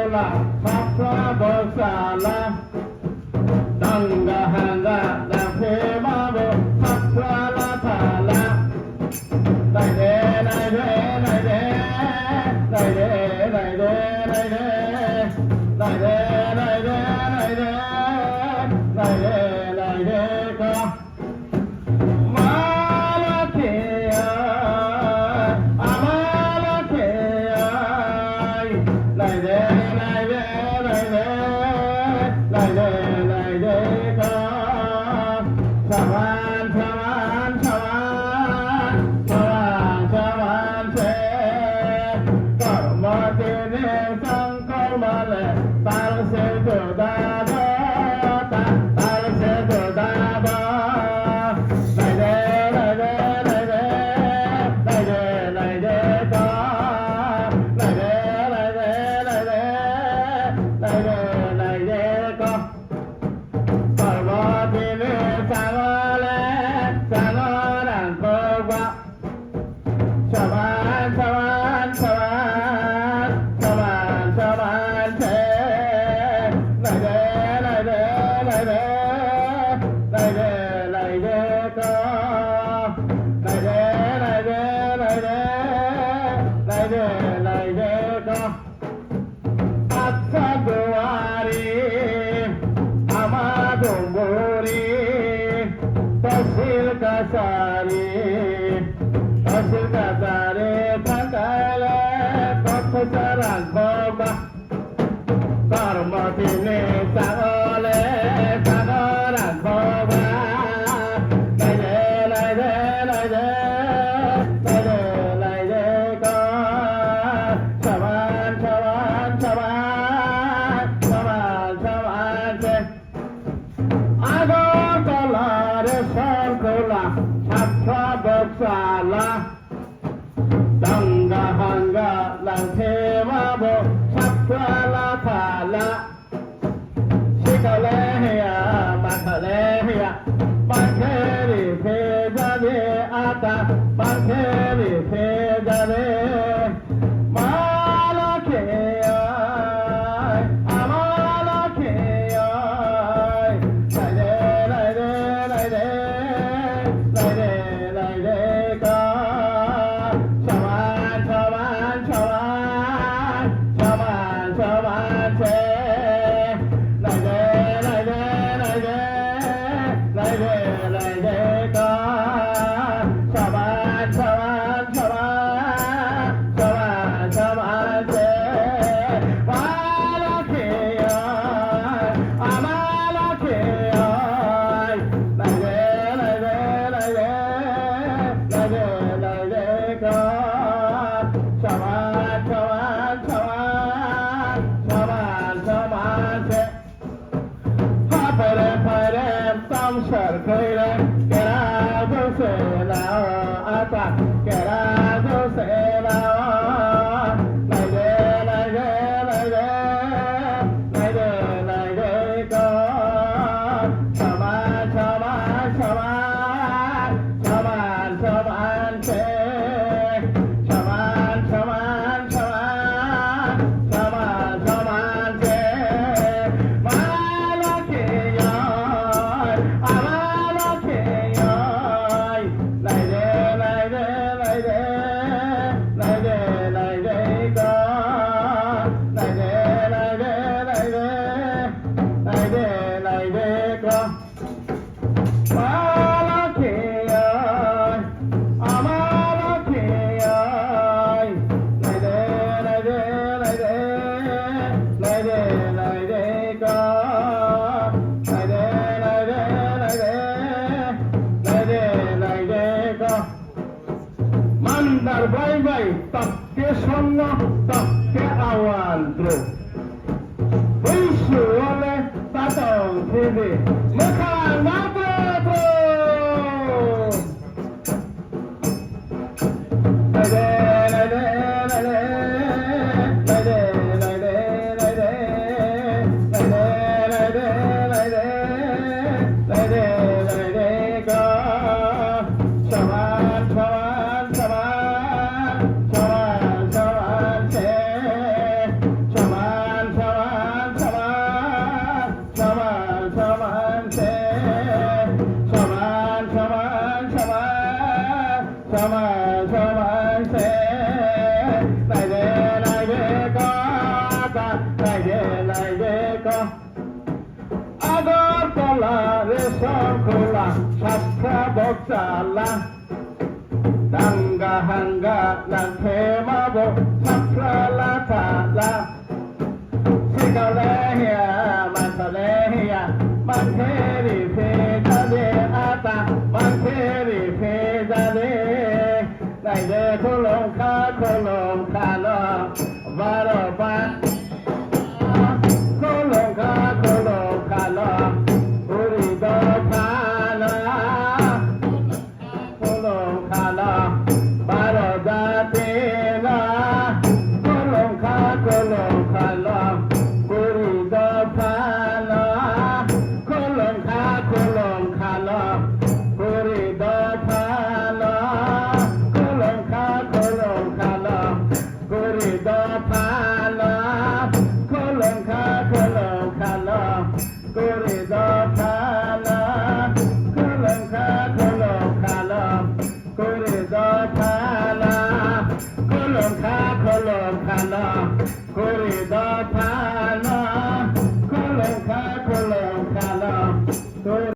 la Sapra Bosala Danga Hanga La Pemabo Sapra La Tala Lai de lai de lai de lai de lai de lai de lai de lai de lai de lai de lai de ka Malakeya Amalakeya lai de lai de lai de lai de lai de ka Savan savan savan savan savan se Karmatine sankarmale Tal se dudada Tal se dudada Lai de lai de lai de lai de lai de ka Lai de lai de lai de lai de lai de ka Karmatine sankarmale Sankaran bhava Savan savan savan savan savan se Lai de lai de lai de lai de lai de ka Lai de lai de lai de lai de lai de ka Atsaduari Amadumburi Tasil kasari Tasil kasari Pangkale Pakusaran boba Karmatine sagole Sagaran boba Lai de lai de lai de lai de lai de ka Savan savan savan savan savan se Agotala Sankula Sapra Bosala Danga Hanga Langthemabo Sapra La Thala Shikaleya Bakaleya Bakheri Phejade Ata Bakheri Phejade Malakeya Amalakeya Lai de lai de lai de lai de lai de ka Savan savan savan savan savan se Lai de lai de lai de lai de lai de ka Savan savan savan savan savan se Malakeya Amalakeya Lai de lai de lai de lai de lai de ka Savan savan savan savan savan se Hapere pere tam sarkere Kera do se lao ata Kera do se lao Lai de lai de lai de lai de lai de ka Savan savan savan savan savan se Savan savan savan savan savan se Malakeya Amalakeya Lai de lai de lai de lai de lai de ka Lai de lai de lai de lai de lai de ka Malakeya Amalakeya Lai de lai de lai de lai de lai de ka Lai de lai de lai de lai de lai de ka Mandar baybay takke sonna takke awandro Visuale tatong TV Makanabro Lai de lai de lai de lai de lai de lai de lai de lai de lai de lai de lai de ka Savan savan savan savan savan se Savan নাই রে গো আগরতলা রেশম খোলা সাতটা বকচালা দাঙ্গা হাঙ্গা লাঠে মাবো সাতলা থালা সিকালে হিয়া মাথালে হিয়া মাথেরি ফেজালে আতা মাথেরি ফেজালে নাই রে খোলম খালো বারো পা খোলম খালো উড়ি দো খালো খোলম খালো বারো জাতি না খোলম খালো উড়ি দো খালো খোলম খালো উড়ি দো খালো খোলম খালো উড়ি দো খালো খোলম খালো উড়ি দো খালো খোলম খালো উড়ি দো খালো খোলম খালো উড়ি দো খালো